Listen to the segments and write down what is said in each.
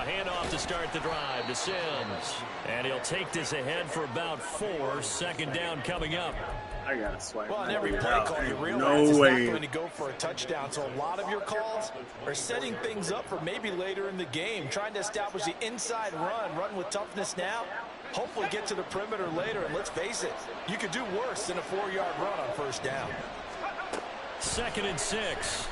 A handoff to start the drive to Sims. And he'll take this ahead for about 4. Second down coming up. I gotta swipe. Well, on every play call, you realize it's not going to go for a touchdown. So a lot of your calls are setting things up for maybe later in the game, trying to establish the inside run with toughness now. Hopefully get to the perimeter later. And let's face it, you could do worse than a 4-yard run on first down. 2nd and 6.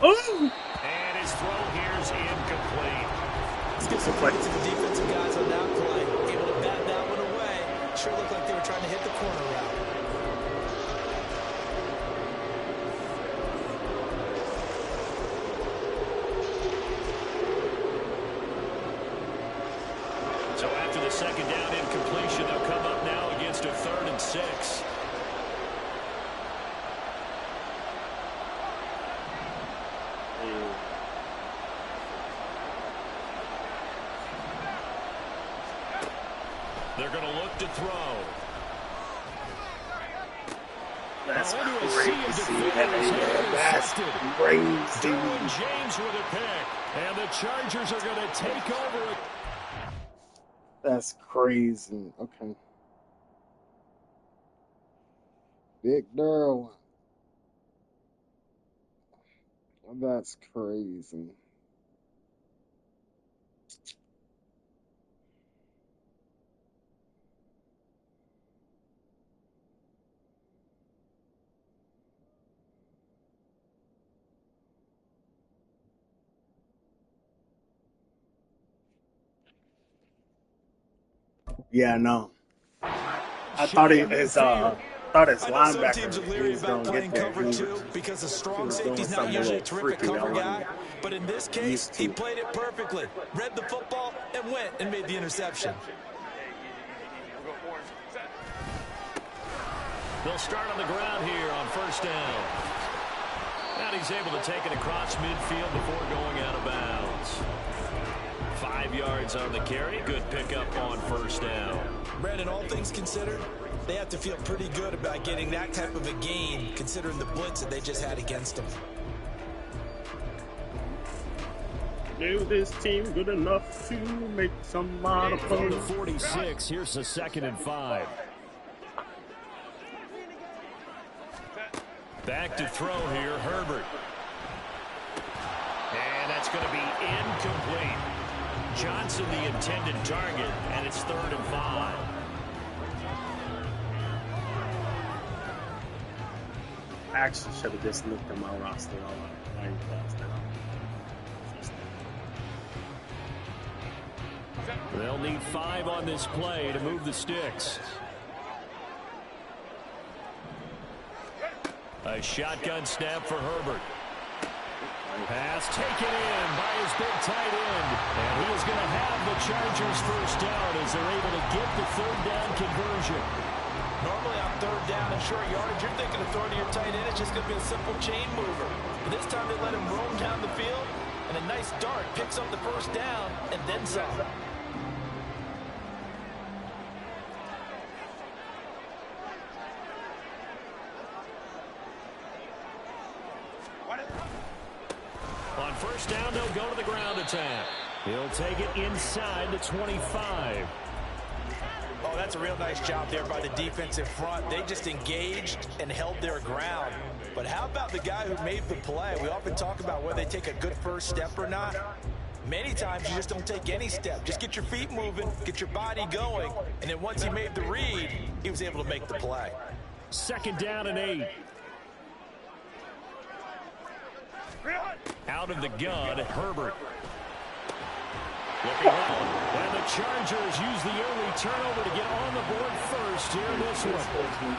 Oh! And his throw here's incomplete. Let's give some credit to the defensive guys on that play. Able to bat that one away. Sure looked like they were trying to hit the corner route. So after the second down incompletion, they'll come up now against a 3rd and 6. They're going to look to throw. That's crazy. That's crazy. James with a pick. And the Chargers are going to take over. That's crazy. Okay. Big Darrell. That's crazy. Yeah, no. I thought his linebacker Teams are leery about playing cover 2 because the strong safety's not usually a terrific cover guy. But in this case, he played it perfectly. Read the football and went and made the interception. They'll start on the ground here on first down. And he's able to take it across midfield before going out of bounds. 5 yards on the carry. Good pickup on first down. Brandon, all things considered, they have to feel pretty good about getting that type of a gain, considering the blitz that they just had against them. Is this team good enough to make some out of From the 46, here's a 2nd and 5. Back to throw here, Herbert. And that's going to be incomplete. Johnson the intended target, and it's 3rd and 5. I actually should have just looked at my roster all They'll need 5 on this play to move the sticks. A shotgun snap for Herbert. Pass taken in by his big tight end. And he is going to have the Chargers first down as they're able to get the 3rd down conversion. Normally on 3rd down and short yardage, you're thinking of throwing to your tight end. It's just going to be a simple chain mover. But this time they let him roam down the field. And a nice dart picks up the first down and then some. On first down, they'll go to the ground attack. He'll take it inside the 25. Oh, that's a real nice job there by the defensive front. They just engaged and held their ground. But how about the guy who made the play? We often talk about whether they take a good first step or not. Many times you just don't take any step. Just get your feet moving, get your body going, and then once he made the read, he was able to make the play. 2nd down and 8. Out of the gun, Herbert. Looking long. And the Chargers use the early turnover to get on the board first here in this one.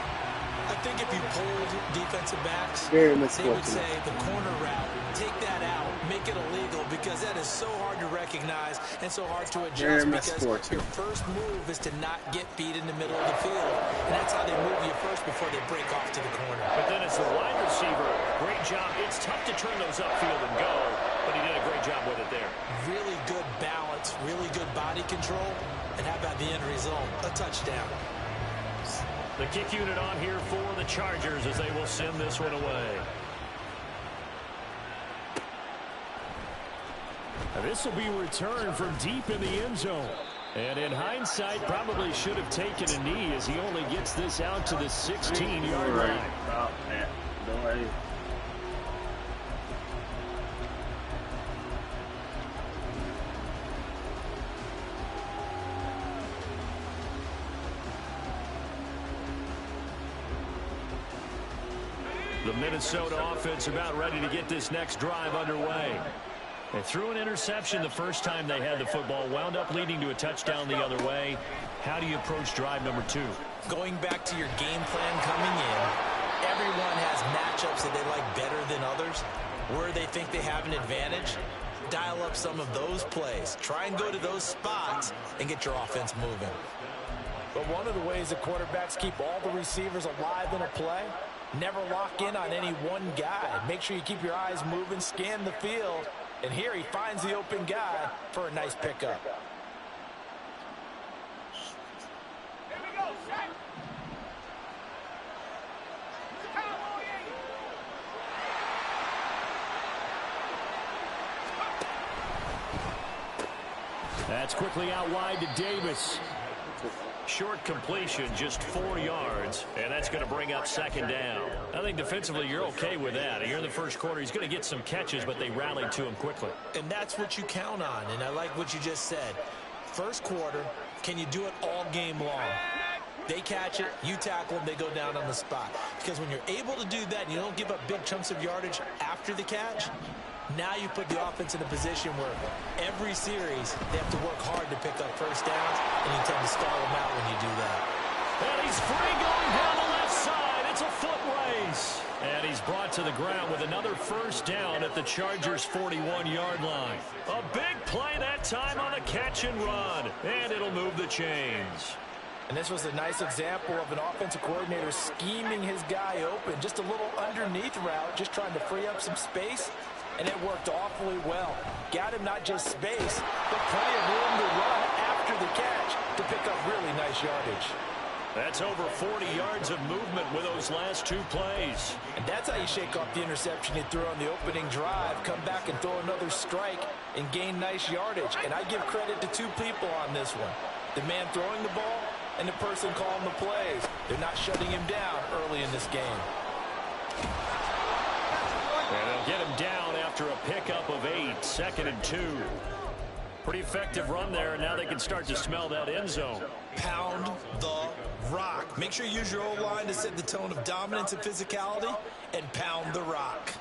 I think if you pulled defensive backs, Very they would say the corner route, take that out, make it illegal, because that is so hard to recognize and so hard to adjust, because your first move is to not get beat in the middle of the field. And that's how they move you first before they break off to the corner. But then as the wide receiver, great job. It's tough to turn those upfield and go, but he did a great job with it there. Really good balance, really good body control, and how about the end result? A touchdown. The kick unit on here for the Chargers as they will send this one away. This will be returned from deep in the end zone. And in hindsight, probably should have taken a knee as he only gets this out to the 16-yard line. Stop that noise. The Minnesota offense about ready to get this next drive underway. They threw an interception the first time they had the football, wound up leading to a touchdown the other way. How do you approach drive number 2? Going back to your game plan coming in, everyone has matchups that they like better than others. Where they think they have an advantage, dial up some of those plays. Try and go to those spots and get your offense moving. But one of the ways that quarterbacks keep all the receivers alive in a play, never lock in on any one guy. Make sure you keep your eyes moving, scan the field, and here he finds the open guy for a nice pickup. Here we go, set. That's quickly out wide to Davis. Short completion, just 4 yards, and that's going to bring up second down. I think defensively you're okay with that. Here in the first quarter, he's going to get some catches, but they rallied to him quickly. And that's what you count on, and I like what you just said. First quarter, can you do it all game long? They catch it, you tackle them, they go down on the spot. Because when you're able to do that and you don't give up big chunks of yardage after the catch, now you put the offense in a position where every series they have to work hard to pick up first downs, and you tend to stall them out when you do that. And he's free going down the left side. It's a foot race. And he's brought to the ground with another first down at the Chargers' 41-yard line. A big play that time on a catch and run. And it'll move the chains. And this was a nice example of an offensive coordinator scheming his guy open. Just a little underneath route, just trying to free up some space. And it worked awfully well. Got him not just space, but plenty of room to run after the catch to pick up really nice yardage. That's over 40 yards of movement with those last 2 plays. And that's how you shake off the interception he threw on the opening drive, come back and throw another strike and gain nice yardage. And I give credit to 2 people on this one. The man throwing the ball and the person calling the plays. They're not shutting him down early in this game. And they'll get him down after a pickup of 8, 2nd and 2. Pretty effective run there, and now they can start to smell that end zone. Pound the rock. Make sure you use your O-line to set the tone of dominance and physicality, and pound the rock.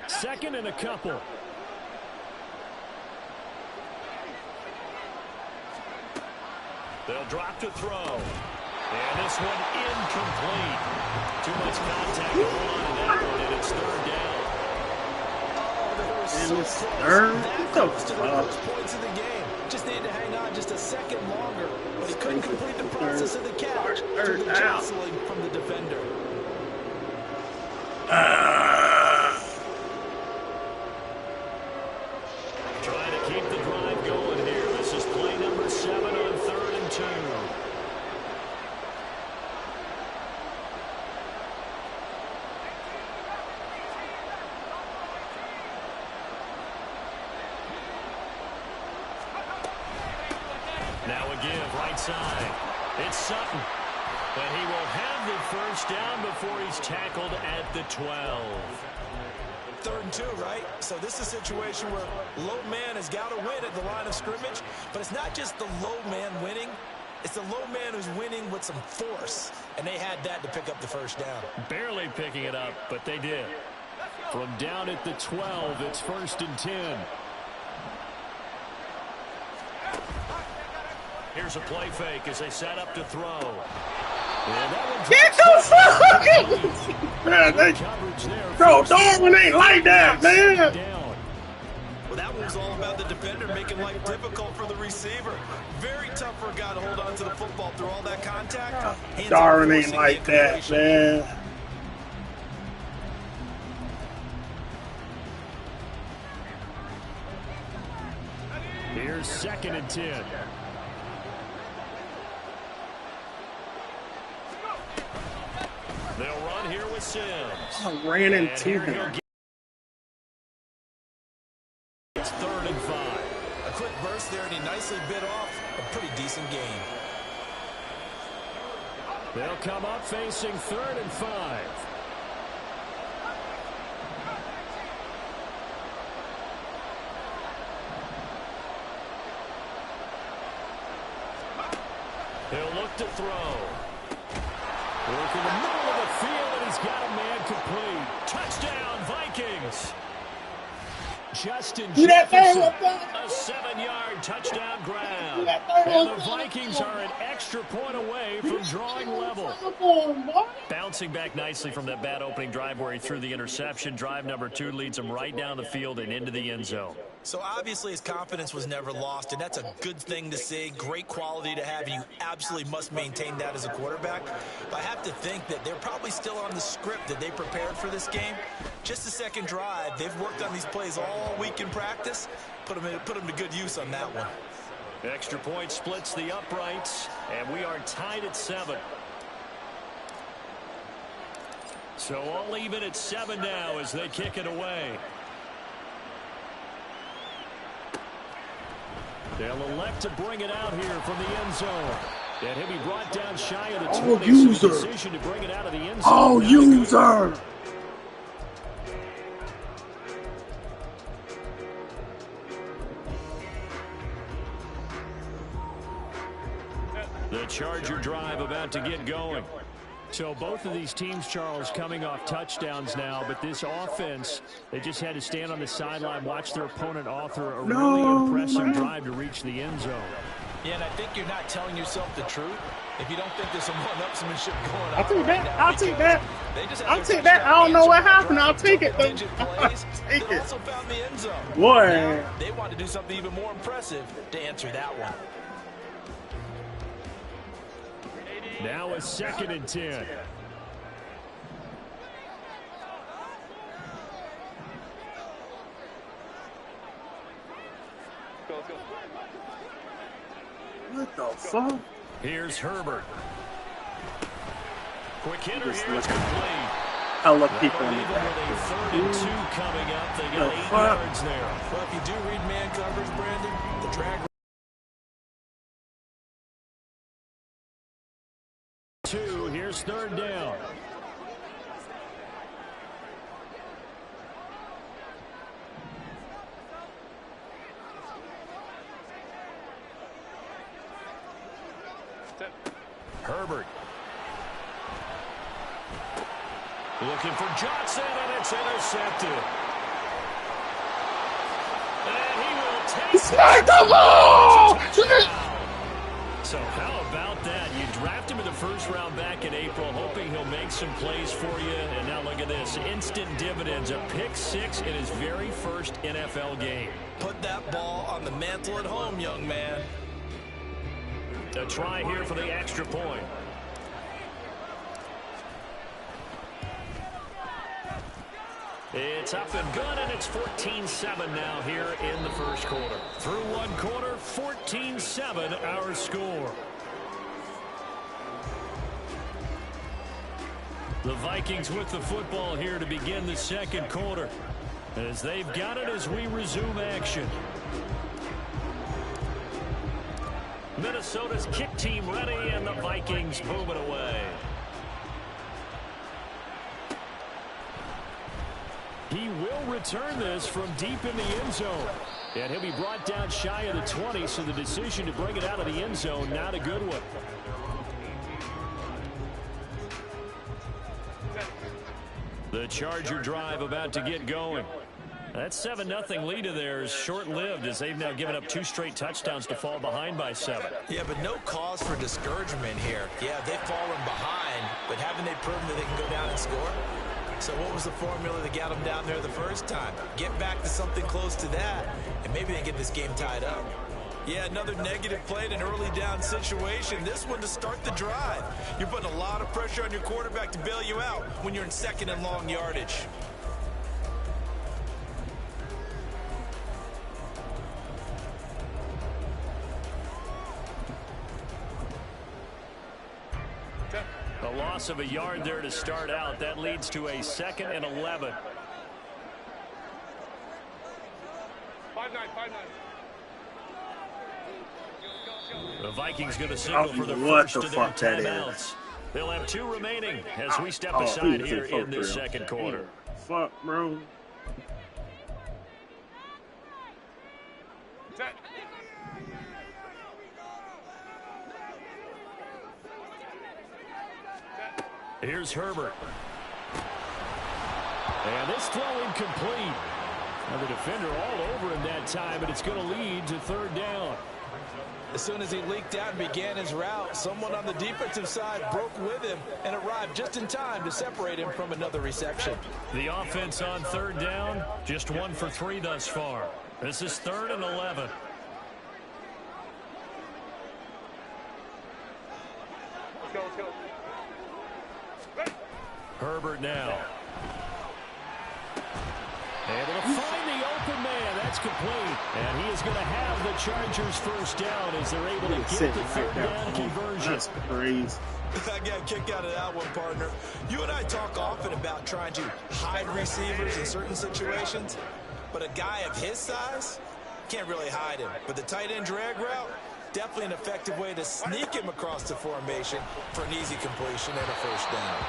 Second and a couple. They'll drop to throw. And this one incomplete. Too much contact to hold on to that one, and it's 3rd down. And it's third. That was to the first points of the game. Just needed to hang on just a second longer, but he couldn't complete the process of the catch to the jostling from the defender. Trying to keep the drive going here. This is play number 7 on 3rd and 2. Now a give, right side. It's Sutton. And he will have the first down before he's tackled at the 12. 3rd and 2, right? So this is a situation where low man has got to win at the line of scrimmage, but it's not just the low man winning. It's the low man who's winning with some force, and they had that to pick up the first down. Barely picking it up, but they did. From down at the 12, it's 1st and 10. Here's a play fake as they set up to throw. And that one Bro, Darwin ain't like that, man. Well, that one's all about the defender making life difficult for the receiver. Very tough for a guy to hold on to the football through all that contact. Darwin ain't like that, man. Here's 2nd and 10. here with Sims. I ran into him. It's 3rd and 5. A quick burst there, and he nicely bit off a pretty decent gain. They'll come up facing 3rd and 5. He'll look to throw. Work in the middle of the field, and he's got a man complete. Touchdown, Vikings. Justin Jefferson, a 7-yard touchdown grab. And the Vikings are an extra point away from drawing level. Bouncing back nicely from that bad opening drive where he threw the interception. Drive number 2 leads him right down the field and into the end zone. So obviously his confidence was never lost, and that's a good thing to see. Great quality to have, and you absolutely must maintain that as a quarterback. But I have to think that they're probably still on the script that they prepared for this game. Just the second drive. They've worked on these plays all week in practice. Put them to good use on that one. Extra point splits the uprights, and we are tied at 7. So all even at 7 now as they kick it away. They'll elect to bring it out here from the end zone. And he'll be brought down shy of the 20. So the decision to bring it out of the end zone. Oh, user! The Charger drive about to get going. So both of these teams, Charles, coming off touchdowns now, but this offense, they just had to stand on the sideline, watch their opponent author a really impressive drive to reach the end zone. Yeah, and I think you're not telling yourself the truth if you don't think there's some one-upsmanship going on. I'll take that. Right now. I'll take that. I'll take that. I don't know what happened. I'll take it. I'll take it. Also found the end zone. Boy. Now, they want to do something even more impressive to answer that one. Now a 2nd and 10. What the fuck? Here's Herbert. Quick hitter here is complete. Hella people in the Even with a 3rd and 2 coming up, they got 8 yards there. Well, if you do read man coverage, Brandon, the drag 2, here's 3rd down. Herbert. Looking for Johnson, and it's intercepted. And he will take Smack the ball! So how about that? You draft him in the 1st round back in April, hoping he'll make some plays for you. And now look at this. Instant dividends. A pick 6 in his very 1st NFL game. Put that ball on the mantle at home, young man. A try here for the extra point. It's up and good, and it's 14-7 now here in the 1st quarter. Through 1 quarter, 14-7 our score. The Vikings with the football here to begin the 2nd quarter, as they've got it as we resume action. Minnesota's kick team ready, and the Vikings moving away. He will return this from deep in the end zone. And he'll be brought down shy of the 20, so the decision to bring it out of the end zone, not a good one. The Charger drive about to get going. That 7-0 lead of theirs short-lived, as they've now given up 2 straight touchdowns to fall behind by 7. Yeah, but no cause for discouragement here. Yeah, they've fallen behind, but haven't they proven that they can go down and score? So what was the formula that got them down there the first time? Get back to something close to that, and maybe they get this game tied up. Yeah, another negative play in an early down situation. This one to start the drive. You're putting a lot of pressure on your quarterback to bail you out when you're in 2nd and long yardage. A loss of a yard there to start out. That leads to a 2nd and 11. 5-9. The Vikings going to signal for the What first the of their fuck that is? timeouts. They'll have 2 remaining as we step aside here in this second quarter. Fuck, bro. Set. Here's Herbert. And this throw incomplete. Now the defender all over him that time, but it's going to lead to 3rd down. As soon as he leaked out and began his route, someone on the defensive side broke with him and arrived just in time to separate him from another reception. The offense on 3rd down, just 1 for 3 thus far. This is 3rd and 11. Let's go. Herbert now. Able to find the open man. That's complete. And he is going to have the Chargers first down as they're able to get the 3rd down conversion. That's crazy. I got a kick out of that one, partner. You and I talk often about trying to hide receivers in certain situations, but a guy of his size can't really hide him. But the tight end drag route, definitely an effective way to sneak him across the formation for an easy completion and a first down.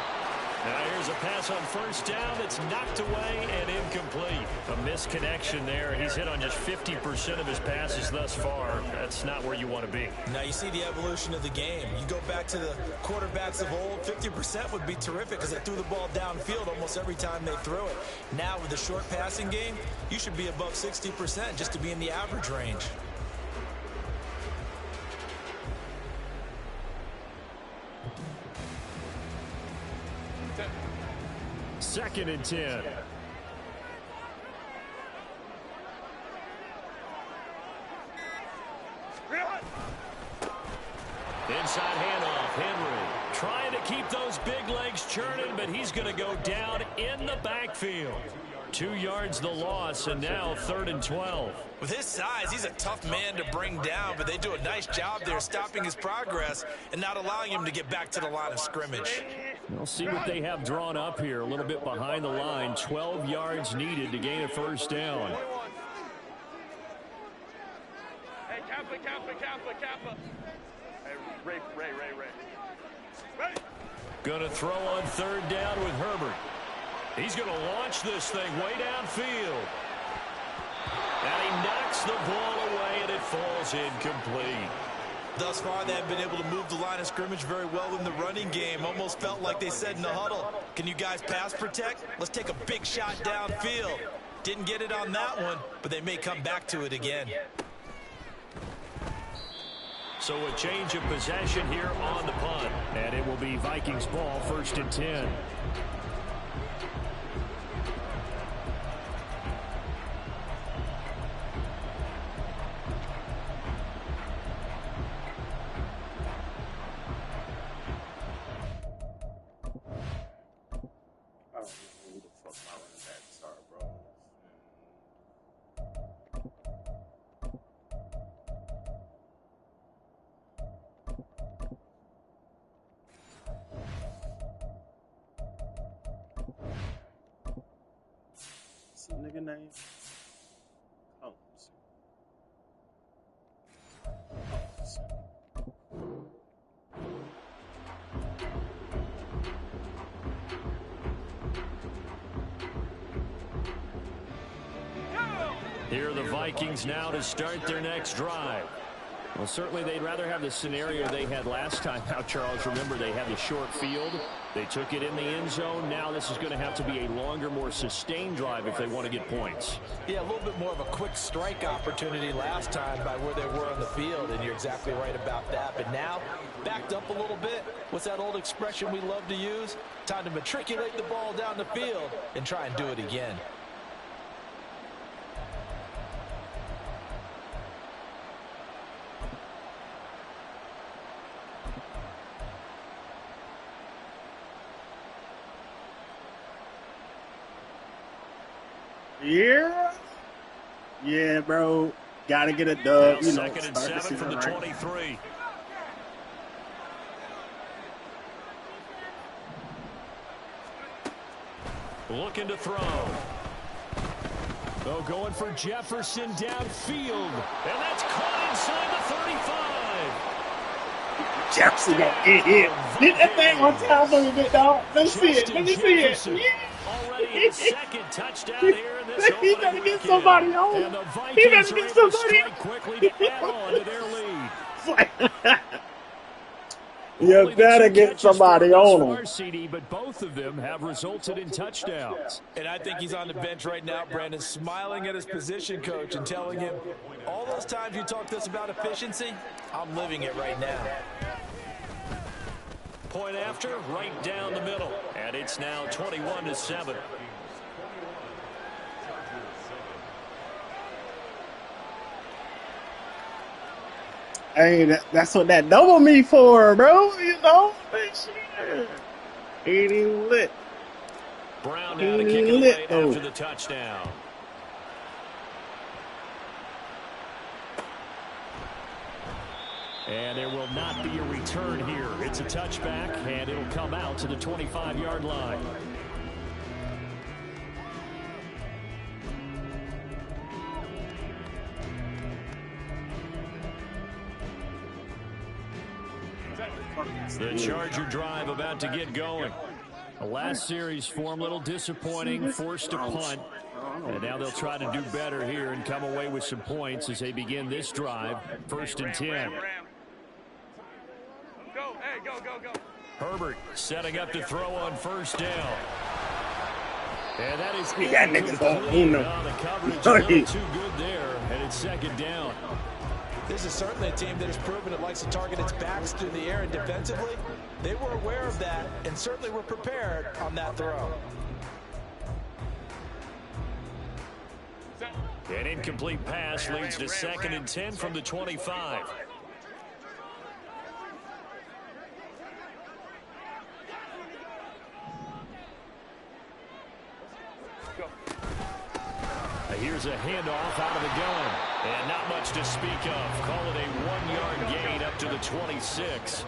Now here's a pass on 1st down that's knocked away and incomplete. A misconnection there. He's hit on just 50% of his passes thus far. That's not where you want to be. Now you see the evolution of the game. You go back to the quarterbacks of old, 50% would be terrific because they threw the ball downfield almost every time they threw it. Now with the short passing game, you should be above 60% just to be in the average range. Set. 2nd and 10. Inside handoff. Henry trying to keep those big legs churning, but he's going to go down in the backfield. 2 yards the loss, and now 3rd and 12. With his size, he's a tough man to bring down, but they do a nice job there stopping his progress and not allowing him to get back to the line of scrimmage. We'll see what they have drawn up here. A little bit behind the line. 12 yards needed to gain a first down. Hey, Kappa. Hey, Ray. Ready? Going to throw on 3rd down with Herbert. He's going to launch this thing way downfield. And he knocks the ball away, and it falls incomplete. Thus far, they have been able to move the line of scrimmage very well in the running game. Almost felt like they said in the huddle, can you guys pass protect? Let's take a big shot downfield. Didn't get it on that one, but they may come back to it again. So a change of possession here on the punt. And it will be Vikings ball, 1st and 10. Nigga name Combs. Here are the Vikings now to start their next drive. Well, certainly they'd rather have the scenario they had last time out, Charles. Remember, they had the short field. They took it in the end zone. Now this is going to have to be a longer, more sustained drive if they want to get points. Yeah, a little bit more of a quick strike opportunity last time by where they were on the field, and you're exactly right about that. But now, backed up a little bit. What's that old expression we love to use? Time to matriculate the ball down the field and try and do it again. Yeah, bro. Gotta get a dub. You know, 2nd and 7 from the 23. looking to throw. Oh, going for Jefferson downfield. And that's caught inside the 35. Jefferson gonna get hit. Did that thing on top of it, dog? Let me see it. Let me see it. Already his second touchdown here in this He opening better get weekend. somebody on. And the He Vikings better are get able to somebody strike quickly to add on to their lead. You better get somebody on him. CD, but both of them have resulted in touchdowns. And I think he's on the bench right now, Brandon, smiling at his position coach and telling him, all those times you talked to us about efficiency, I'm living it right now. Point after, right down the middle. And it's now 21-7. Hey, that's what that double me for, bro. You know? Ain't even lit. Brown now to kick it away after the touchdown. And there will not be a return here. It's a touchback, and it'll come out to the 25-yard line. The Charger drive about to get going. The last series form a little disappointing, forced to punt. And now they'll try to do better here and come away with some points as they begin this drive. 1st and 10. Go, hey, go. Herbert setting up to throw on 1st down. And that is That nigga's on Uno. the coverage a little too good there, and it's 2nd down. This is certainly a team that has proven it likes to target its backs through the air, and defensively, they were aware of that and certainly were prepared on that throw. An incomplete pass leads to 2nd and 10 from the 25. Here's a handoff out of the gun. And not much to speak of. Call it a 1-yard gain up to the 26.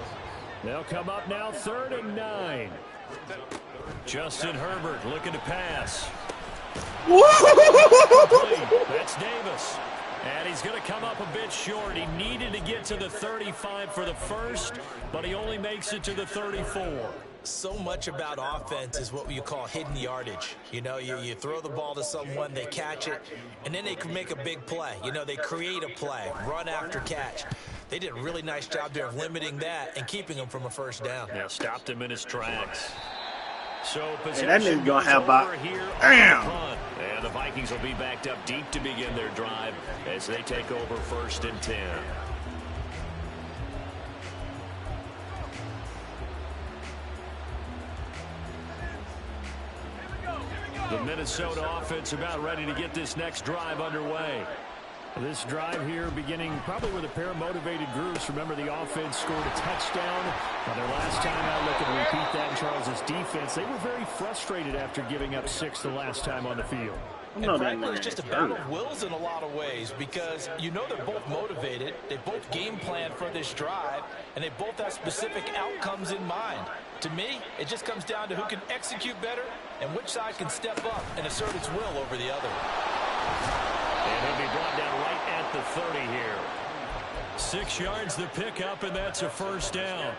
They'll come up now 3rd and 9. Justin Herbert looking to pass. That's Davis. And he's going to come up a bit short. He needed to get to the 35 for the first, but he only makes it to the 34. So much about offense is what you call hidden yardage. You know, you throw the ball to someone, they catch it, and then they can make a big play. You know, they create a play, run after catch. They did a really nice job there of limiting that and keeping him from a 1st down. Now stopped him in his tracks. So Hey, that nigga gonna have about here. damn. And the Vikings will be backed up deep to begin their drive as they take over 1st and 10. The Minnesota offense about ready to get this next drive underway. This drive here beginning probably with a pair of motivated groups. Remember, the offense scored a touchdown. Now, their last time out, looking to repeat that in Charles's defense. They were very frustrated after giving up 6 the last time on the field. And frankly, it's just a battle of wills in a lot of ways because you know they're both motivated. They both game planned for this drive, and they both have specific outcomes in mind. To me, it just comes down to who can execute better and which side can step up and assert its will over the other. And he'll be brought down right at the 30 here. 6 yards the pickup, and that's a 1st down.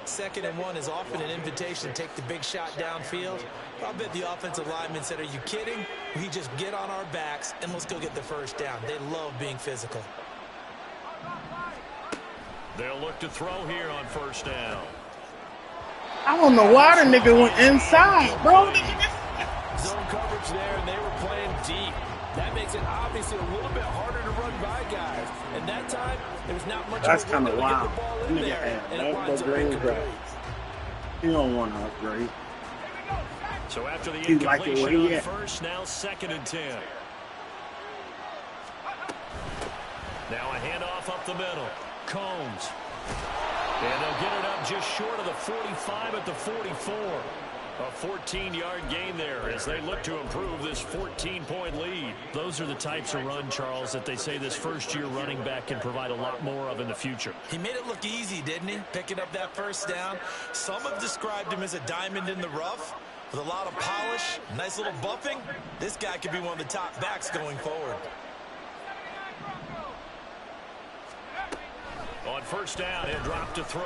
2nd and 1 is often an invitation to take the big shot downfield. I bet the offensive lineman said, are you kidding? We just get on our backs and let's go get the 1st down. They love being physical. They'll look to throw here on 1st down. I don't know why the nigga went inside, bro. Zone coverage there, and they were playing deep. That makes it obviously a little bit harder to run by guys. And that time, there's not much. That's kind of to wild. get the ball in Nigga there, had and it winds up green incomplete. grass. He don't want to upgrade. So after the He like it where incompletion he on at. 1st, now 2nd and 10. Now a handoff up the middle. Combs. And they'll get it up just short of the 45 at the 44. A 14-yard gain there as they look to improve this 14-point lead. Those are the types of run, Charles, that they say this first-year running back can provide a lot more of in the future. He made it look easy, didn't he? Picking up that 1st down. Some have described him as a diamond in the rough. With a lot of polish, nice little buffing, this guy could be one of the top backs going forward. On first down, he'll drop to throw.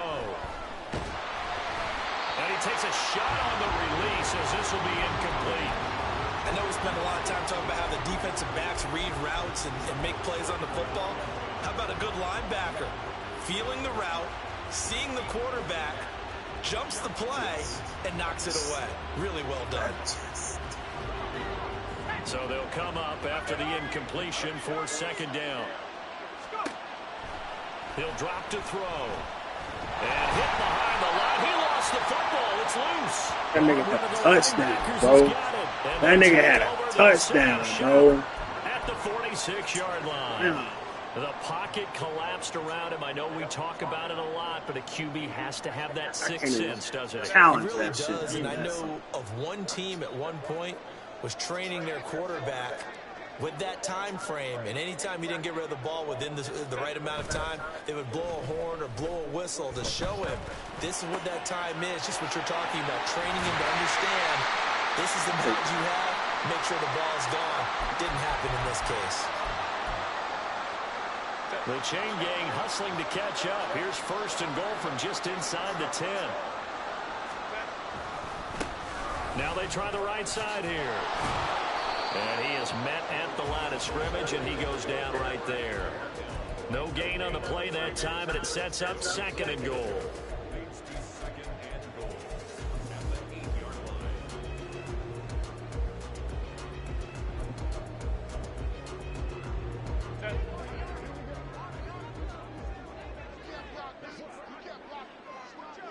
And he takes a shot on the release as this will be incomplete. I know we spend a lot of time talking about how the defensive backs read routes and make plays on the football. How about a good linebacker? Feeling the route, seeing the quarterback, jumps the play, and knocks it away. Really well done. So they'll come up after the incompletion for second down. He'll drop to throw. And hit behind the line. He lost the football. It's loose. That nigga had a touchdown, bro. That nigga had a touchdown, bro. At the 46-yard line. Yeah. The pocket collapsed around him. I know we talk about it a lot, but a QB has to have that sixth sense, doesn't it? It Challenge really that shit. does, and I know of one team at one point was training their quarterback with that time frame, and anytime he didn't get rid of the ball within the right amount of time, they would blow a horn or blow a whistle to show him this is what that time is, just what you're talking about, training him to understand this is the message you have, make sure the ball's gone. Didn't happen in this case. The chain gang hustling to catch up. Here's first and goal from just inside the 10. Now they try the right side here. And he is met at the line of scrimmage, and he goes down right there. No gain on the play that time, and it sets up second and goal.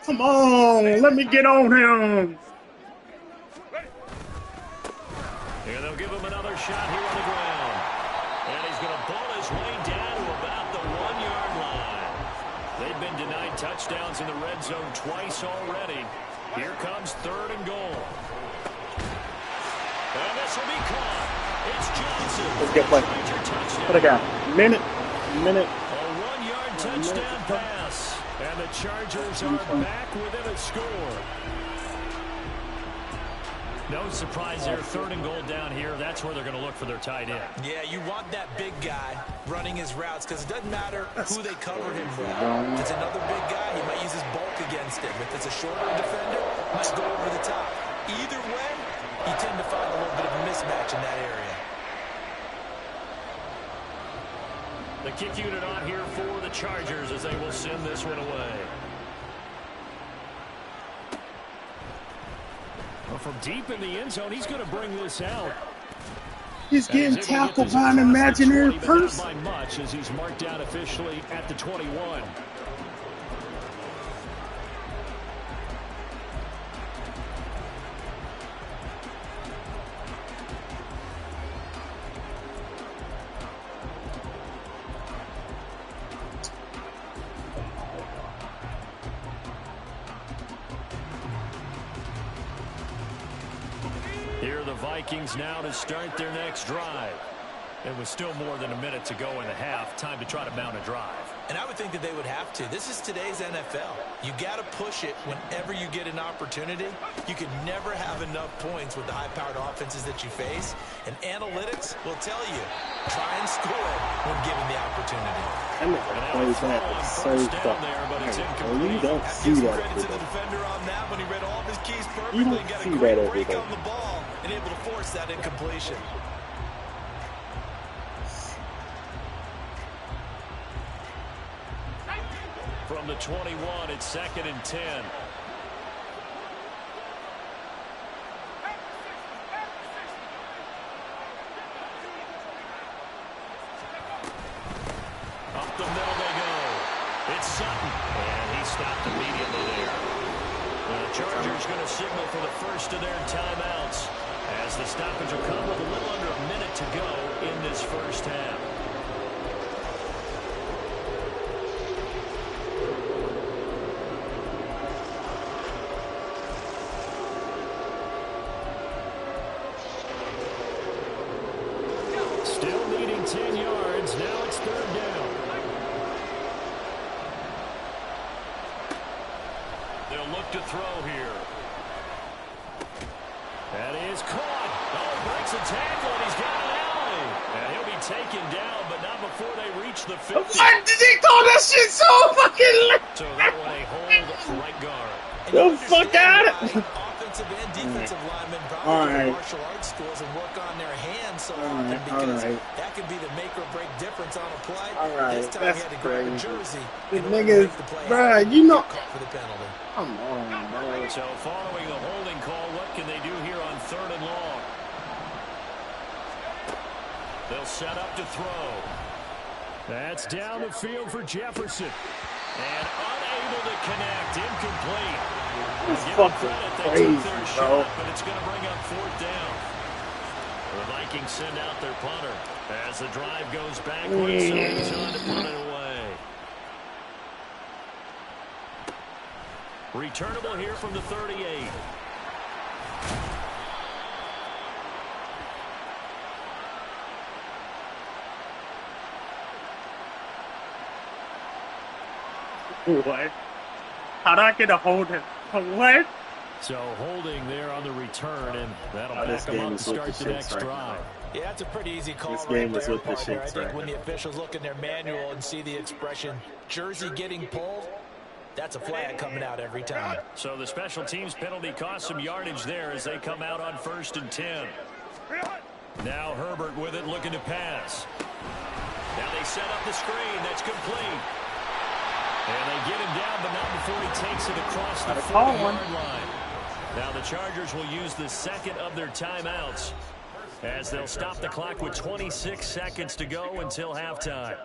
Come on, let me get on him. And they'll give him another shot here on the ground. And he's going to pull his way down to about the 1-yard line. They've been denied touchdowns in the red zone twice already. Here comes third and goal. And this will be caught. It's Johnson. Let's get play. What I got? Minute. A 1-yard touchdown pass. And the Chargers are back within a score. No surprise there, third and goal down here. That's where they're going to look for their tight end. Yeah, you want that big guy running his routes because it doesn't matter who they cover him with. If it's another big guy, he might use his bulk against him. If it's a shorter defender, he might go over the top. Either way, you tend to find a little bit of a mismatch in that area. The kick unit on here for the Chargers as they will send this one away. Well, from deep in the end zone, he's going to bring this out. He's getting tackled by an imaginary person. By much as he's marked out officially at the 21. Here are the Vikings now to start their next drive. It was still more than a minute to go in the half. Time to try to mount a drive. And I would think that they would have to. This is today's NFL. You got to push it whenever you get an opportunity. You can never have enough points with the high-powered offenses that you face. And analytics will tell you, try and score when given the opportunity. That nigga plays that so fucking. You don't see that Credit to the every day. defender on that when he read all of his keys You perfectly. don't Got see a great that every break day. on the ball and able to force that incompletion. From the 21, it's second and 10. Up the middle they go. It's Sutton. And he stopped immediately there. The Chargers going to signal for the first of their timeouts as the stoppage will come with a little under a minute to go in this first half. Still needing 10 yards. Now it's third down. They'll look to throw here. That is caught. Oh, breaks a tackle, and he's got an alley. And he'll be taken down, but not before they reach the 50. What did he call that shit so fucking late? So that one a hold right guard. The fuck out of it. Offensive and defensive linemen probably All go to right. martial arts schools and work on their hands so All often right, because all right. that could be the make or break difference on a play. All right, This time that's he had to grab a crazy. jersey The in order to niggas, make the play bruh, happen. you know. Caught for the penalty. Come on, bro. So following the holding call, what can they do here on 3rd and long? They'll set up to throw. That's down the field for Jefferson. And unable to connect. Incomplete. It's Give them fucking credit. They crazy, took their bro. shot, but it's going to bring up 4th down. The Vikings send out their punter as the drive goes backwards, so he's on to punt it away. Returnable here from the 38. What? How'd I get a hold of what? So holding there on the return, and that'll Oh, this back them game up is to with start the the shits next right drive. Yeah, that's a pretty easy call This right game was there, with the partner. I shits think right when now. the officials look in their manual and see the expression jersey getting pulled, that's a flag coming out every time. So the special teams penalty cost some yardage there as they come out on 1st and 10. Now Herbert with it, looking to pass. Now they set up the screen. That's complete. And they get him down, but not before he takes it across the 40-yard line. Now the Chargers will use the second of their timeouts as they'll stop the clock with 26 seconds to go until halftime.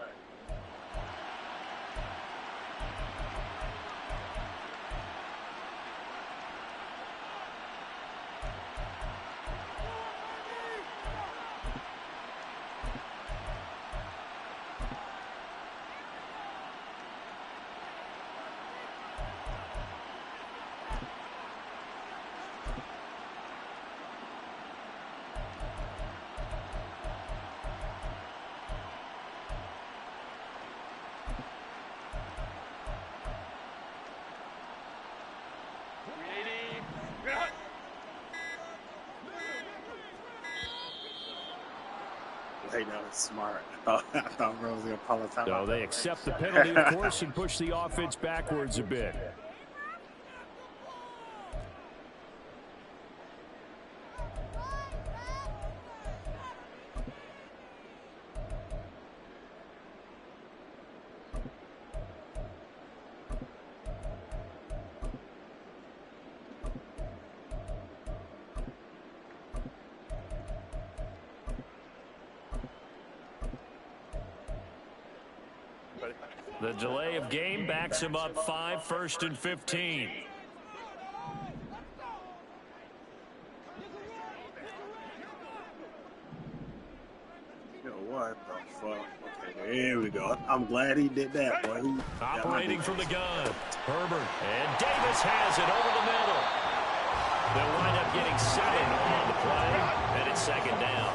Hey, that was smart. I thought Rose was going to call a timeout. So they accept the penalty, of course, and push the offense backwards a bit. The delay of game backs him up 5, 1st and 15. Yo, what the fuck? Okay, here we go. I'm glad he did that, boy. Operating from the gun. Herbert. And Davis has it over the middle. They'll wind up getting 7 on the play. And it's 2nd down.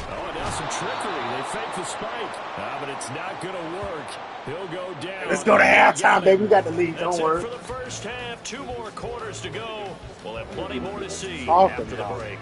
Oh, and now some trickery. They fake the spike. But it's not going to work. He'll go down. Let's go to halftime, baby. We got the lead. That's Don't worry. it for the first half. 2 more quarters to go. We'll have plenty more to see Talking after the about. break.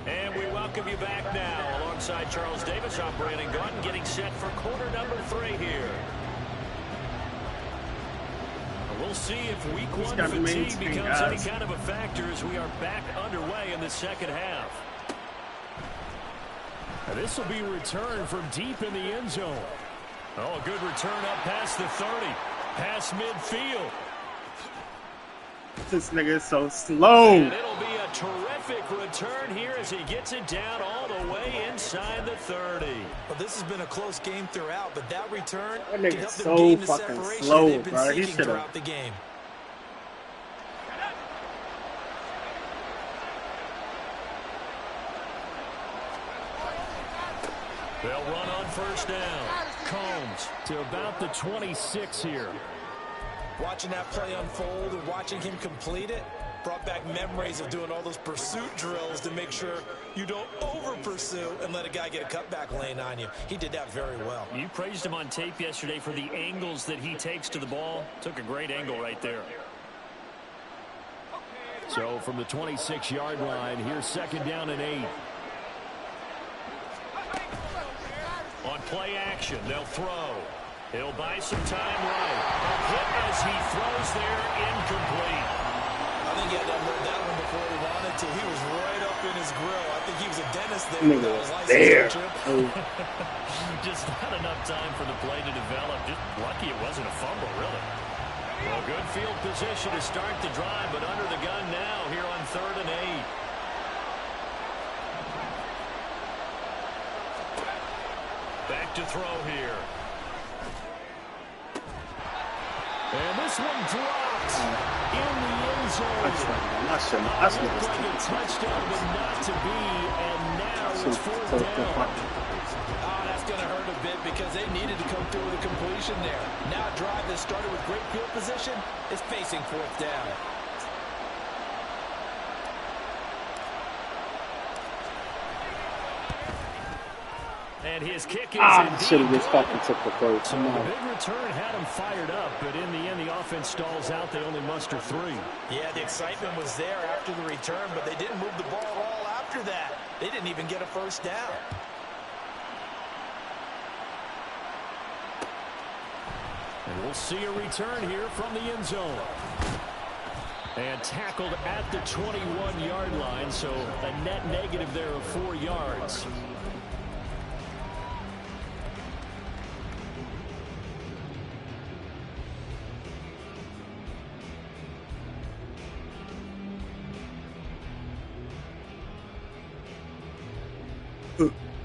And we welcome you back now alongside Charles Davis. I'm Brandon Gordon getting set for quarter number 3 here. We'll see if week 1 fatigue becomes any kind of a factor as we are back underway in the second half. Now this will be returned from deep in the end zone. Oh, a good return up past the 30. Past midfield. This nigga is so slow. And it'll be a terrific return here as he gets it down all the way inside the 30. Well, this has been a close game throughout, but that return That can nigga's help them so gain the fucking separation slow, they've been bro. He seeking should've- throughout the game. They'll run on first down. Combs to about the 26 here. Watching that play unfold and watching him complete it brought back memories of doing all those pursuit drills to make sure you don't over-pursue and let a guy get a cutback lane on you. He did that very well. You praised him on tape yesterday for the angles that he takes to the ball. Took a great angle right there. So from the 26-yard line, here's second down and 8. On play action, they'll throw. He'll buy some time right. A hit as he throws there, incomplete. I think he had to unload that one before he wanted to. He was right up in his grill. I think he was a dentist there without his license. Just not enough time for the play to develop. Just lucky it wasn't a fumble, really. Well, good field position to start the drive, but under the gun now here on 3rd and 8. Back to throw here. And this one drops in the end zone. That's Looked like a touchdown, but not to be, and now it's 4th down. Oh, that's going to hurt a bit because they needed to come through with a completion there. Now a drive that started with great field position is facing 4th down. And his kick is should have just fucking took the first. So the big return had him fired up, but in the end, the offense stalls out. They only muster 3. Yeah, the excitement was there after the return, but they didn't move the ball at all after that. They didn't even get a first down. And we'll see a return here from the end zone. And tackled at the 21-yard line, so a net negative there of 4 yards.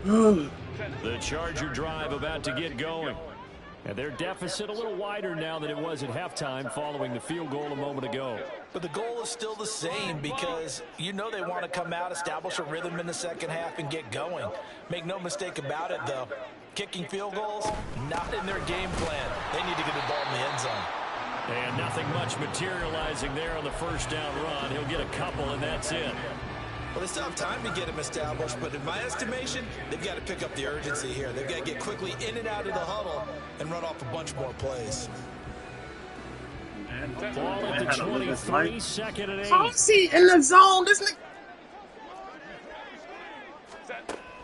The Charger drive about to get going. And their deficit a little wider now than it was at halftime following the field goal a moment ago. But the goal is still the same because you know they want to come out, establish a rhythm in the second half, and get going. Make no mistake about it, though. Kicking field goals, not in their game plan. They need to get the ball in the end zone. And nothing much materializing there on the first down run. He'll get a couple, and that's it. Well, they still have time to get him established, but in my estimation, they've got to pick up the urgency here. They've got to get quickly in and out of the huddle and run off a bunch more plays. Ball at the 23, second and 8. Saucy in the zone, this nigga.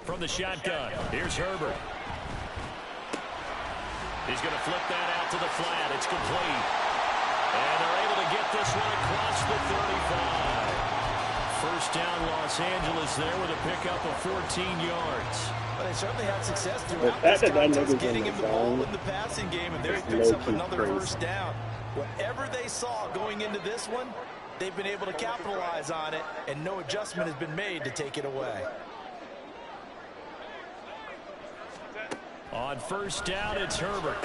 From the shotgun, here's Herbert. He's going to flip that out to the flat. It's complete. And they're able to get this one across the 35. First down, Los Angeles there with a pickup of 14 yards. But they certainly had success throughout this contest, getting him the ball in the passing game, and there he picks up another first down. Whatever they saw going into this one, they've been able to capitalize on it, and no adjustment has been made to take it away. On first down, it's Herbert.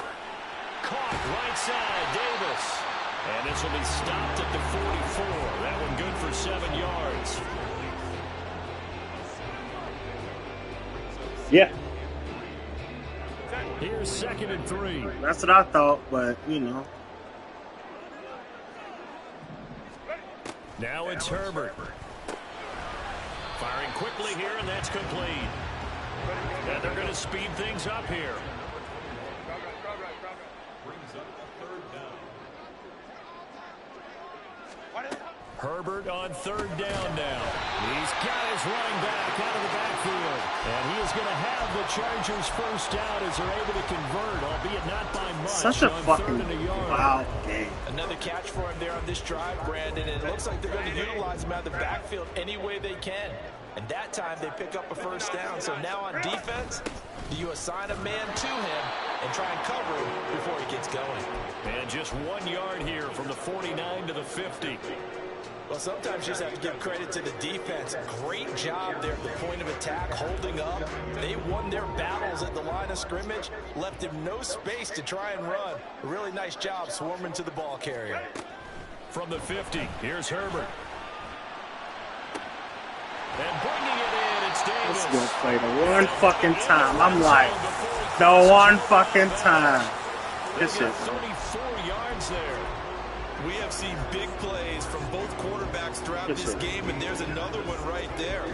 Caught right side, Davis. And this will be stopped at the 44. That one good for 7 yards. Yeah. Here's 2nd and 3. That's what I thought, but, you know. Now it's Herbert. Firing quickly here, and that's complete. And they're going to speed things up here. Herbert on 3rd down now. He's got his running back out of the backfield. And he is going to have the Chargers first down as they're able to convert, albeit not by much. Such a fucking wild game. Another catch for him there on this drive, Brandon. And it looks like they're going to utilize him out of the backfield any way they can. And that time they pick up a first down. So now on defense, do you assign a man to him and try and cover him before he gets going? And just 1 yard here from the 49 to the 50. Well, sometimes you just have to give credit to the defense. Great job there at the point of attack, holding up. They won their battles at the line of scrimmage, left him no space to try and run. A really nice job swarming to the ball carrier. From the 50, here's Herbert. And bringing it in, it's Let's go play the one fucking time. I'm like, the one fucking time. This shit. 34 yards there. We have seen big plays from both quarterbacks throughout this game, and there's another one right there.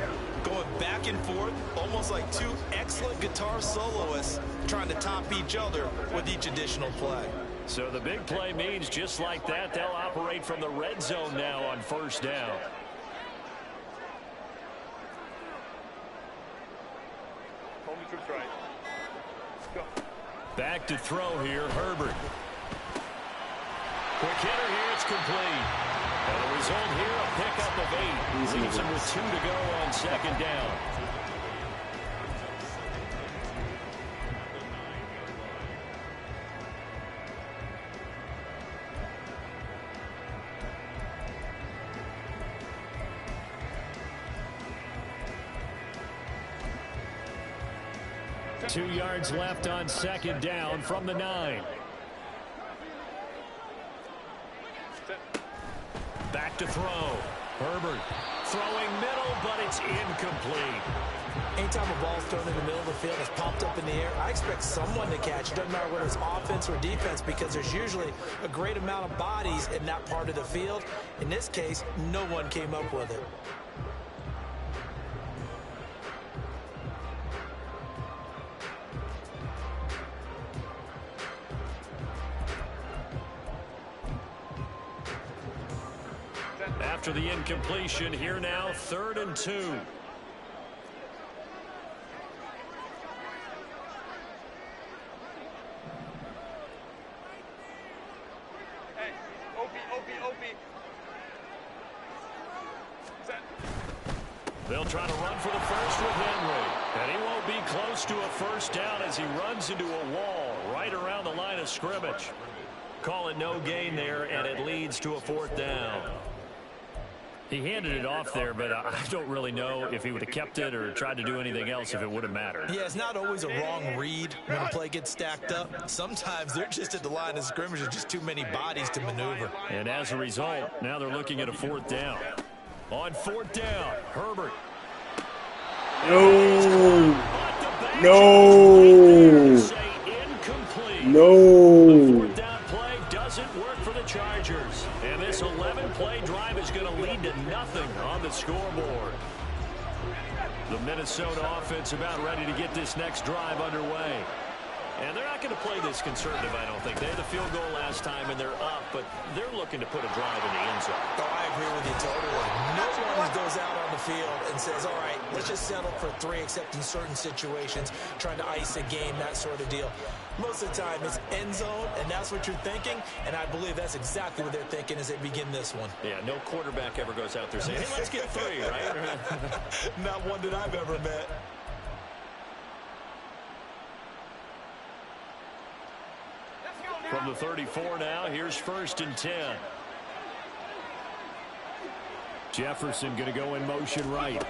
Going back and forth, almost like two excellent guitar soloists trying to top each other with each additional play. So the big play means just like that, they'll operate from the red zone now on first down. Home troops right. Go. Back to throw here, Herbert. Quick hitter here, it's complete. And the result here, a pickup of 8. Leaves him with 2 to go on second down. Two yards left on second down from the 9. Back to throw. Herbert throwing middle, but it's incomplete. Anytime a ball's thrown in the middle of the field, it's popped up in the air, I expect someone to catch it. Doesn't matter whether it's offense or defense, because there's usually a great amount of bodies in that part of the field. In this case, no one came up with it. After the incompletion, here now, 3rd and 2. Hey, OP. Set. They'll try to run for the first with Henry. And he won't be close to a first down as he runs into a wall right around the line of scrimmage. Call it no gain there, and it leads to a 4th down. He handed it off there, but I don't really know if he would have kept it or tried to do anything else if it would have mattered. Yeah, it's not always a wrong read when the play gets stacked up. Sometimes they're just at the line of scrimmage. There's just too many bodies to maneuver. And as a result, now they're looking at a 4th down. On 4th down, Herbert. No. 4th down play doesn't work for the Chargers. And this 11-play drive is going to lead to nothing on the scoreboard. The Minnesota offense about ready to get this next drive underway. And they're not going to play this conservative, I don't think. They had the field goal last time, and they're up, but they're looking to put a drive in the end zone. Oh, I agree with you totally. No one goes out on the field and says, all right, let's just settle for 3, except in certain situations, trying to ice a game, that sort of deal. Most of the time, it's end zone, and that's what you're thinking, and I believe that's exactly what they're thinking as they begin this one. Yeah, no quarterback ever goes out there saying, hey, let's get 3, right? Not one that I've ever met. From the 34 now, here's 1st and 10. Jefferson going to go in motion right.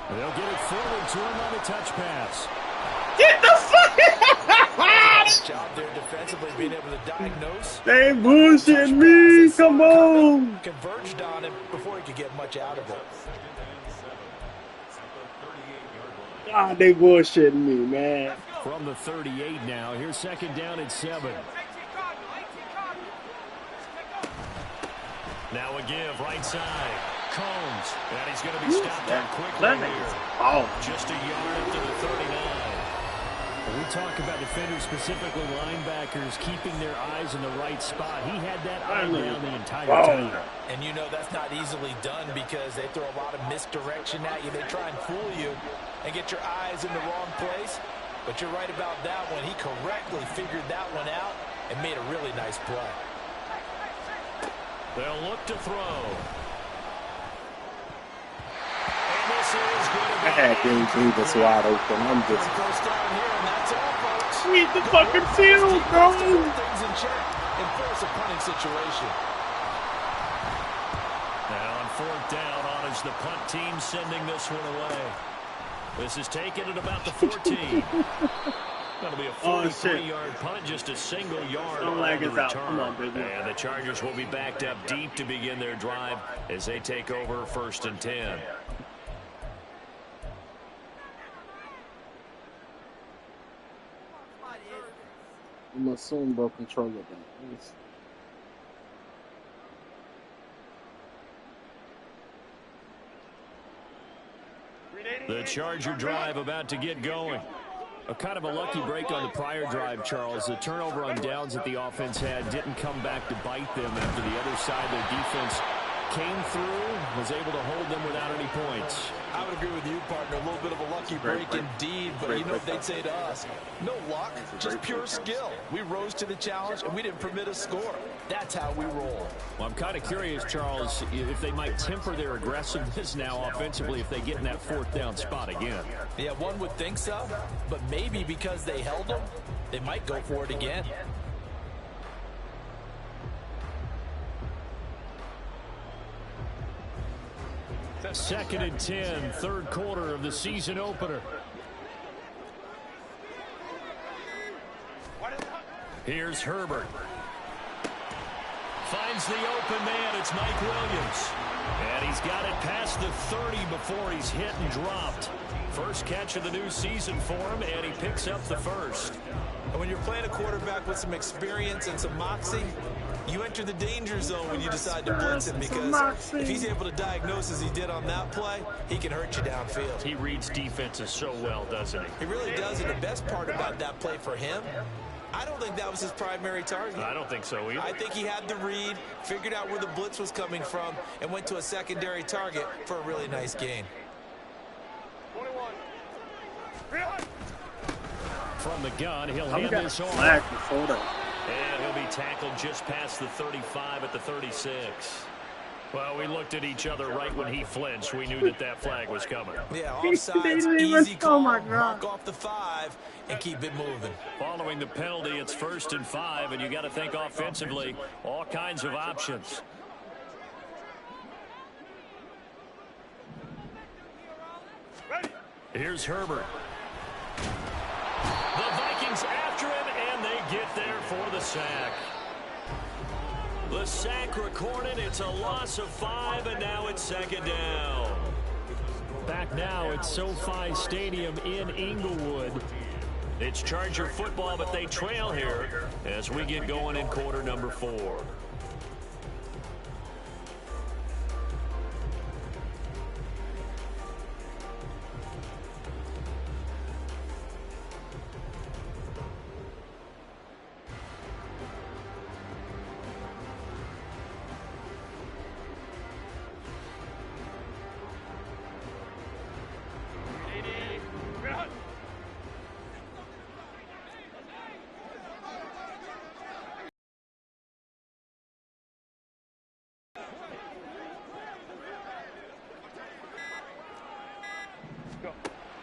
They'll get it forward to him on the touch pass. Get the fuck Nice job there defensively, being able to diagnose. They bullshitting me. Come on. Converged on him before he could get much out of it. God, they bullshitting me, man. From the 38 now, here's 2nd down and 7. Now a give, right side. Combs. And he's going to be stopped up quickly here. Oh. Just a yard up to the 39. When we talk about defenders, specifically linebackers, keeping their eyes in the right spot. He had that eye down the entire time. And you know that's not easily done because they throw a lot of misdirection at you. They try and fool you and get your eyes in the wrong place. But you're right about that one. He correctly figured that one out and made a really nice play. They'll look to throw. And this is going to be... I had James Davis wide open. I'm just... First down here, and that's all, folks. Sweep the fucking field, bro. Things in check and force a punting situation. Now on 4th down, honors the punt team sending this one away. This is taken at about the 14. That'll be a 43-yard punt, just a single yard on the return. Come on, baby. And the Chargers will be backed up deep to begin their drive as they take over 1st and 10. I'm assuming broke control of that. The Charger drive about to get going. A kind of a lucky break on the prior drive, Charles. The turnover on downs that the offense had didn't come back to bite them after the other side. Their defense came through, was able to hold them without any points. I would agree with you, partner. A little bit of a lucky break indeed, but you know what they'd say to us? No luck, just pure skill. We rose to the challenge, and we didn't permit a score. That's how we roll. Well, I'm kind of curious, Charles, if they might temper their aggressiveness now offensively if they get in that fourth down spot again. Yeah, one would think so, but maybe because they held them, they might go for it again. Second and 10, third quarter of the season opener. Here's Herbert. Finds the open man. It's Mike Williams. And he's got it past the 30 before he's hit and dropped. First catch of the new season for him, and he picks up the first. And when you're playing a quarterback with some experience and some moxie, you enter the danger zone when you decide to blitz him, because if he's able to diagnose as he did on that play, he can hurt you downfield. He reads defenses so well, doesn't he? He really does, and the best part about that play for him, I don't think that was his primary target. I don't think so either. I think he had the read, figured out where the blitz was coming from, and went to a secondary target for a really nice gain. 21. From the gun, he'll hand this off. Flag before that. And he'll be tackled just past the 35 at the 36. Well, we looked at each other right when he flinched. We knew that that flag was coming. Yeah, They offsides, didn't even- easy call, oh my God. mark off the 5, and keep it moving. Following the penalty, it's 1st and 5, and you got to think offensively, all kinds of options. Ready. Here's Herbert. The Vikings after him, and they get there for the sack. The sack recorded. It's a loss of 5, and now it's 2nd down. Back now at SoFi Stadium in Inglewood. It's Charger football, but they trail here as we get going in quarter number 4.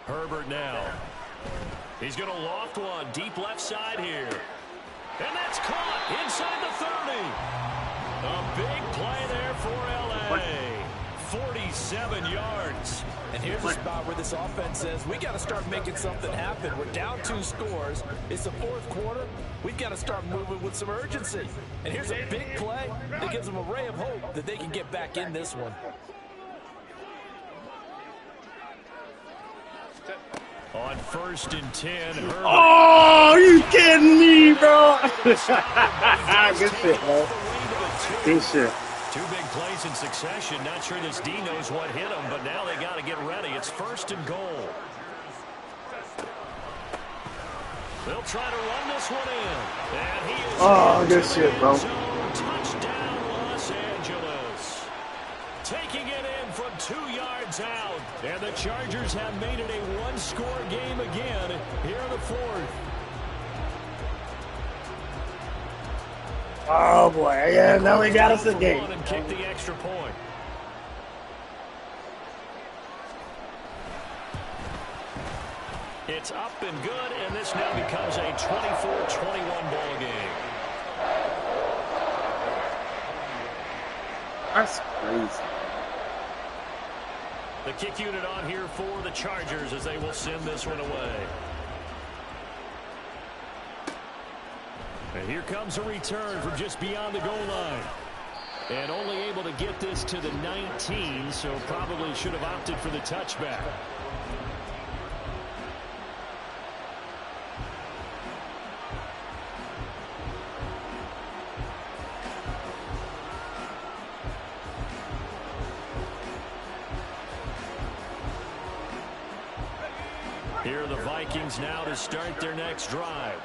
Herbert now. He's going to loft one deep left side here. And that's caught inside the 30. A big play there for L.A. 47 yards. And here's the spot where this offense says, we got to start making something happen. We're down 2 scores. It's the 4th quarter. We've got to start moving with some urgency. And here's a big play that gives them a ray of hope that they can get back in this one. On 1st and 10, Herbert. Oh, you kidding me, bro? Good shit, bro. Good shit. 2 big plays in succession. Not sure this D knows what hit him, but now they got to get ready. It's 1st and goal. They'll try to run this one in. And he is good shit, bro. Touchdown, Los Angeles. Taking it in from 2 yards out. And the Chargers have made it a 1-score game again here in the 4th. Oh, boy. Yeah, now we got us a game. And kick the extra point. It's up and good, and this now becomes a 24-21 ball game. That's crazy. The kick unit on here for the Chargers as they will send this one away. And here comes a return from just beyond the goal line. And only able to get this to the 19, so probably should have opted for the touchback. Here are the Vikings now to start their next drive.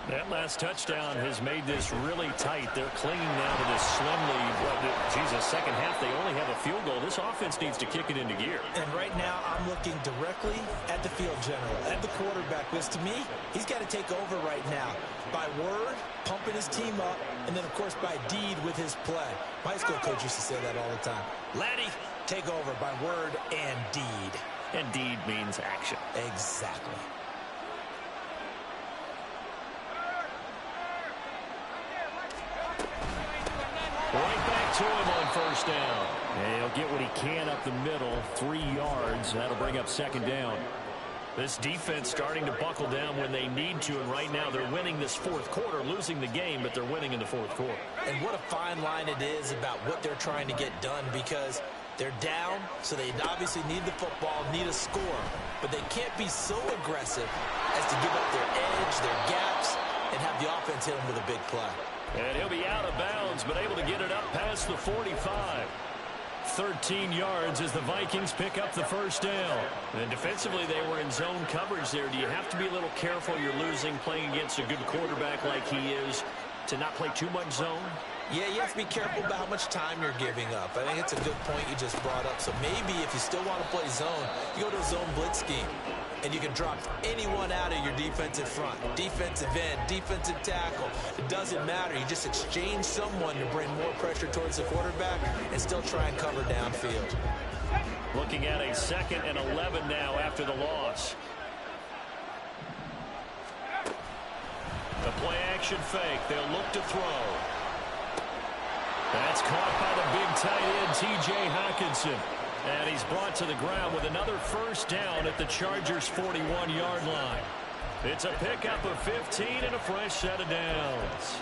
That last touchdown has made this really tight. They're clinging now to this slim lead. Second half, they only have a field goal. This offense needs to kick it into gear. And right now, I'm looking directly at the field general, at the quarterback, because to me, he's got to take over right now. By word, pumping his team up, and then, of course, by deed with his play. My high school coach used to say that all the time. Laddie, take over by word and deed. And deed means action. Exactly. Right back to him on first down. And he'll get what he can up the middle, 3 yards. That'll bring up second down. This defense starting to buckle down when they need to, and right now they're winning this fourth quarter, losing the game, but they're winning in the fourth quarter. And what a fine line it is about what they're trying to get done, because they're down, so they obviously need the football, need a score, but they can't be so aggressive as to give up their edge, their gaps, and have the offense hit them with a big play. And he'll be out of bounds, but able to get it up past the 45. 13 yards as the Vikings pick up the first down. And defensively, they were in zone coverage there. Do you have to be a little careful? You're losing, playing against a good quarterback like he is, to not play too much zone? Yeah, you have to be careful about how much time you're giving up. I think it's a good point you just brought up. So maybe if you still want to play zone, you go to a zone blitz scheme. And you can drop anyone out of your defensive front. Defensive end, defensive tackle. It doesn't matter. You just exchange someone to bring more pressure towards the quarterback and still try and cover downfield. Looking at a 2nd and 11 now after the loss. The play action fake. They'll look to throw. That's caught by the big tight end, T.J. Hockenson. And he's brought to the ground with another first down at the Chargers' 41-yard line. It's a pickup of 15 and a fresh set of downs.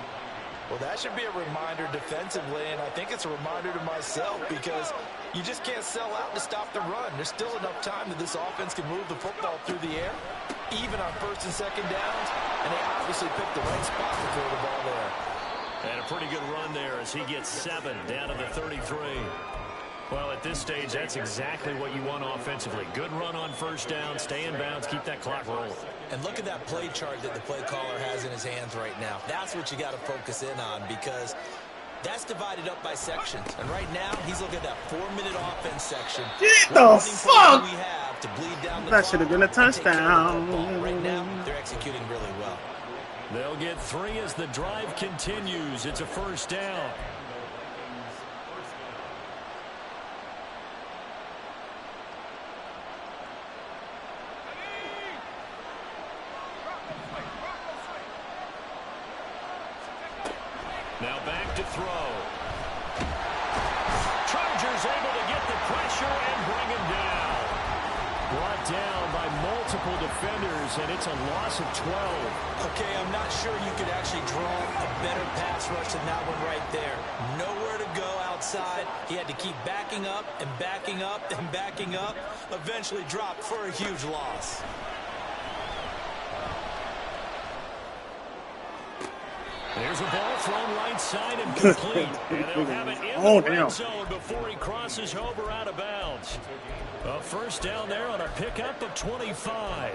Well, that should be a reminder defensively, and I think it's a reminder to myself, because you just can't sell out to stop the run. There's still enough time that this offense can move the football through the air, even on first and second downs, and they obviously picked the right spot to throw the ball there. And a pretty good run there as he gets 7 down to the 33. Well, at this stage, that's exactly what you want offensively. Good run on first down, stay in bounds, keep that clock rolling. And look at that play chart that the play caller has in his hands right now. That's what you got to focus in on, because that's divided up by sections. And right now, he's looking at that 4-minute offense section. Get the fuck! We have to bleed down the that should have been a touchdown. Right now, they're executing really well. They'll get 3 as the drive continues. It's a first down. Now back to throw. Chargers able to get the pressure and bring him down. Brought down by multiple defenders, and it's a loss of 12. Okay, I'm not sure you could actually draw a better pass rush than that one right there. Nowhere to go outside. He had to keep backing up and backing up and backing up. Eventually dropped for a huge loss. There's a ball thrown right side and complete. And they'll have it in the red zone before he crosses over out of bounds. A first down there on a pickup of 25.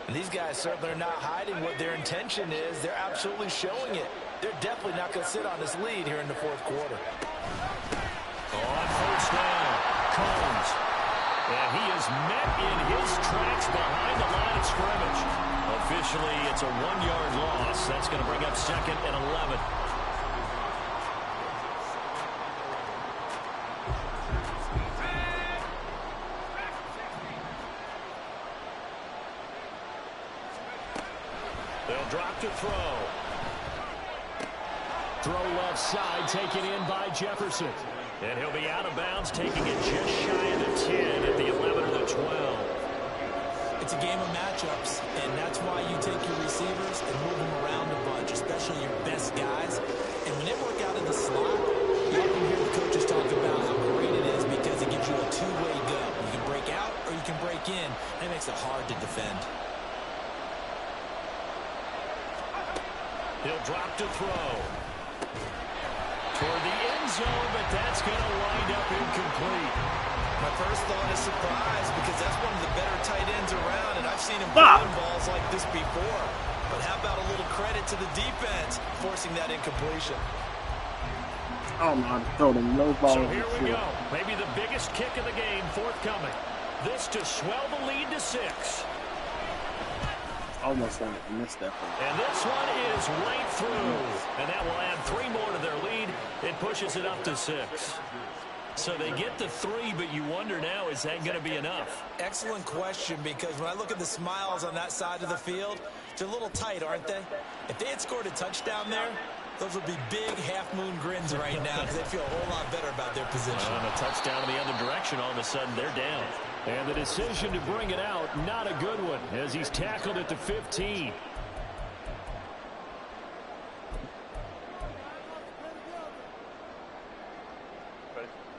And these guys certainly are not hiding what their intention is. They're absolutely showing it. They're definitely not going to sit on this lead here in the fourth quarter. On first down, Combs. And he is met in his tracks behind the line of scrimmage. Officially, it's a 1-yard loss. That's going to bring up 2nd and 11. They'll drop to throw. Throw left side, taken in by Jefferson. And he'll be out of bounds, taking it just shy of the 10 at the 11 or the 12. It's a game of matchups, and that's why you take your receivers and move them around a bunch, especially your best guys. And when they work out in the slot, you often hear the coaches talk about how great it is because it gives you a two-way go. You can break out or you can break in, and it makes it hard to defend. He'll drop to throw. Toward the end zone, but that's going to wind up incomplete. My first thought is surprise because that's one of the better tight ends around, and I've seen him throwing balls like this before. But how about a little credit to the defense forcing that incompletion? Oh my, throw them low balls. So here we go. Maybe the biggest kick of the game forthcoming. This to swell the lead to 6. Almost like I missed that one. And this one is right through. And that will add 3 more to their lead. It pushes it up to 6. So they get the 3, but you wonder now, is that going to be enough? Excellent question, because when I look at the smiles on that side of the field, they're a little tight, aren't they? If they had scored a touchdown there, those would be big half-moon grins right now because they feel a whole lot better about their position. And a touchdown in the other direction, all of a sudden they're down. And the decision to bring it out, not a good one, as he's tackled at the 15.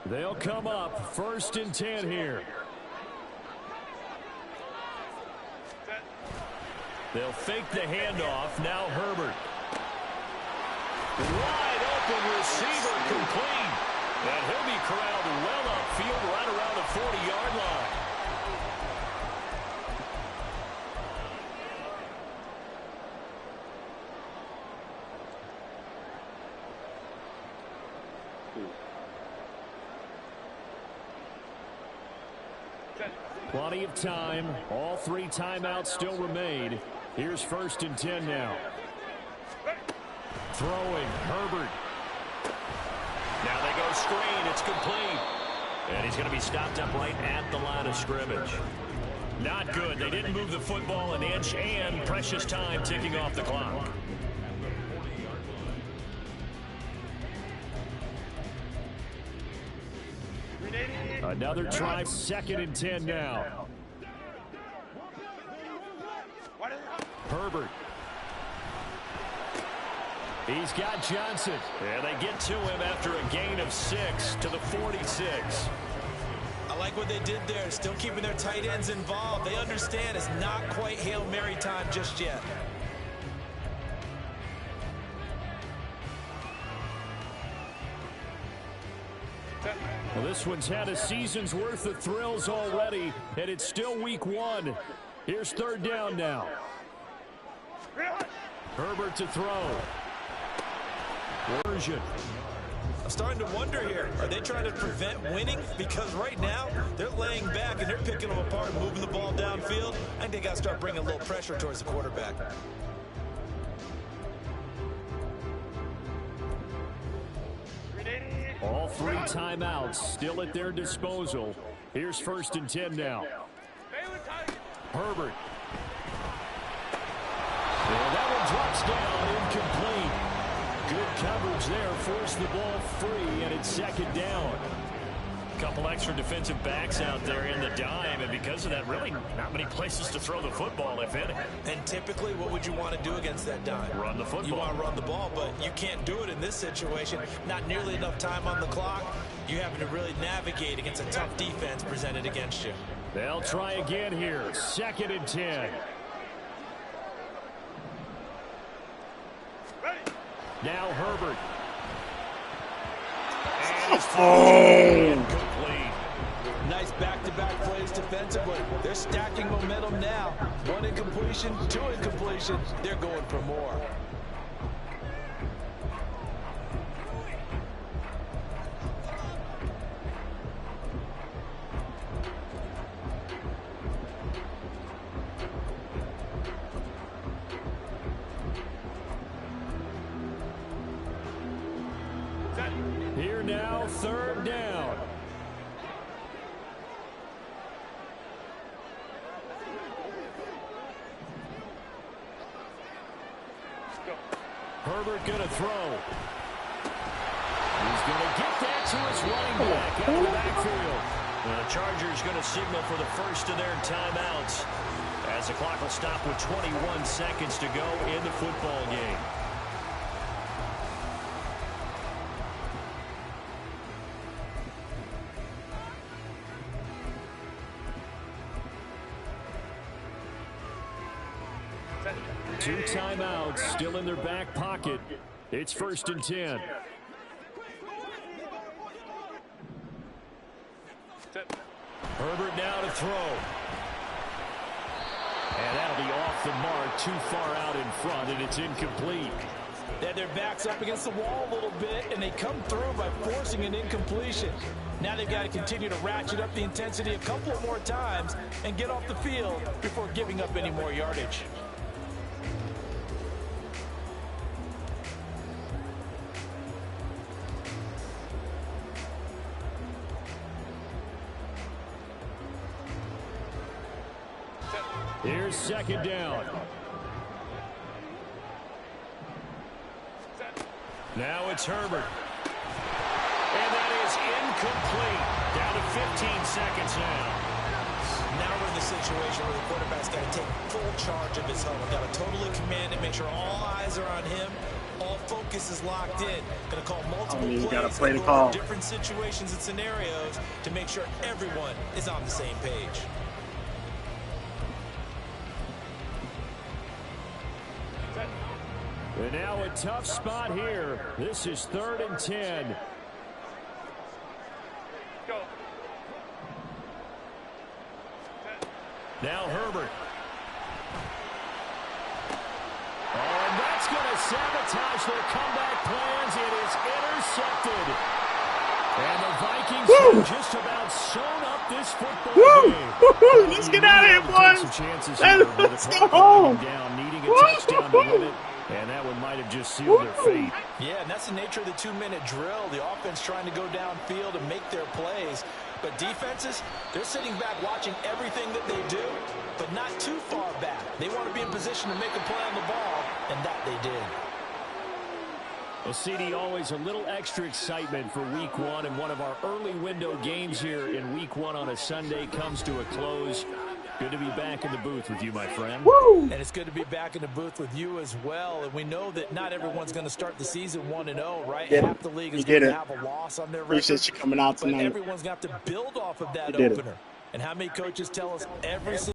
They'll come up 1st and 10 here. They'll fake the handoff. Now Herbert. Wide open receiver complete. And he'll be corralled well upfield right around the 40-yard line. Plenty of time. All 3 timeouts still remain. Here's 1st and 10 now. Throwing, Herbert. Now they go screen. It's complete. And he's going to be stopped up right at the line of scrimmage. Not good. They didn't move the football an inch, and precious time ticking off the clock. Another try, 2nd and 10 now. Herbert. He's got Johnson. And they get to him after a gain of 6 to the 46. I like what they did there, still keeping their tight ends involved. They understand it's not quite Hail Mary time just yet. Well, this one's had a season's worth of thrills already, and it's still week 1. Here's 3rd down now. Herbert to throw. Version. I'm starting to wonder here, are they trying to prevent winning? Because right now, they're laying back and they're picking them apart and moving the ball downfield. I think they got to start bringing a little pressure towards the quarterback. All 3 timeouts still at their disposal. Here's 1st and 10 now. Herbert. And that one drops down, incomplete. Good coverage there, forced the ball free, and it's 2nd down. Couple extra defensive backs out there in the dime, and because of that, really not many places to throw the football, if any. And typically, what would you want to do against that dime? Run the football. You want to run the ball, but you can't do it in this situation. Not nearly enough time on the clock. You having to really navigate against a tough defense presented against you. They'll try again here. 2nd and 10. Now Herbert. And incomplete. Nice back-to-back plays defensively. They're stacking momentum now. 1 incompletion, 2 incompletion. They're going for more. Here now, 3rd down. Herbert going to throw. He's going to get that to his running back in the backfield. The Chargers going to signal for the first of their timeouts as the clock will stop with 21 seconds to go in the football game. Two timeouts still in their back pocket. It's 1st and 10. Herbert now to throw. And that'll be off the mark, too far out in front, and it's incomplete. They had their backs up against the wall a little bit, and they come through by forcing an incompletion. Now they've got to continue to ratchet up the intensity a couple more times and get off the field before giving up any more yardage. Here's second down. Now it's Herbert. And that is incomplete. Down to 15 seconds now. Now we're in the situation where the quarterback's got to take full charge of his huddle. Got to totally command it, make sure all eyes are on him. All focus is locked in. Going to call multiple plays. Got to play the call. Different situations and scenarios to make sure everyone is on the same page. And now a tough spot here. This is 3rd and 10. Go. Now Herbert. Oh, and that's going to sabotage their comeback plans. It is intercepted. And the Vikings have just about sewn up this football game. Let's get out of here, boys. Let's go home. Needing a touchdown to win it. And that one might have just sealed their fate. Yeah, and that's the nature of the 2-minute drill. The offense trying to go downfield and make their plays. But defenses, they're sitting back watching everything that they do, but not too far back. They want to be in position to make a play on the ball, and that they did. Well, CD, always a little extra excitement for Week 1, and one of our early window games here in Week 1 on a Sunday comes to a close. Good to be back in the booth with you, my friend. Woo! And it's good to be back in the booth with you as well. And we know that not everyone's going to start the season 1-0, right? Half the league is going to have a loss on their record. Appreciate you coming out tonight. But everyone's got to build off of that opener. And how many coaches tell us every